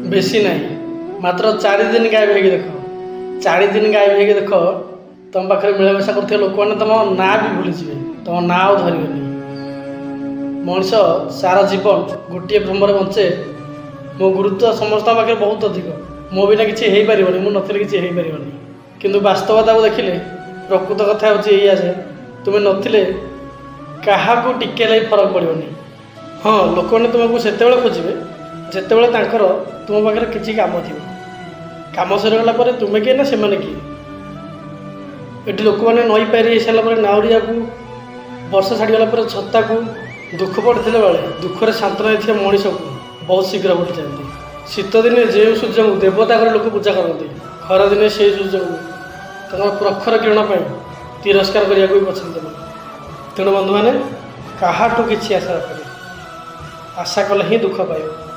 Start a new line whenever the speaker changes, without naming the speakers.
बेसी ना मात्र 4 दिन गायब हो देख 4 दिन गायब हो देख तुम पाखे मिलामेशा कर लोक मैंने तुम ना भी भूलीजे तुम ना आ धरबे मनीष सारा जीवन गोटे भ्रमर बंचे मो गुरुत्व समस्त पाखे बहुत अधिक मो बिना किसी हो पार मुझे किसी हो पार किंतु वास्तवता को देखिले प्रकृत कथा होजे तुम्हें नथिले क्या टिके लगे फरक पड़ोनी। हाँ लोक मैंने तुमको से खोजे जिते तुम पाखे किसी कम थी कम सरीगला तुम्हें किए ना से किए ये लोक मैंने नई पारि सारापर नाउरिया को वर्षा छाड़गला छत्ता को दुख पड़ते बेले दुखरे सांत्वना थी मनीष को बहुत शीघ्र बुझी जाती। शीत दिने जो सूर्य को देवता घर लोक पूजा करते खरा दिने से सूर्य को प्रखर किरण तिरस्कार करने को भी पसंद करें। तेणु बंधु मैंने क्या किसी आशा कले ही दुख पाइब।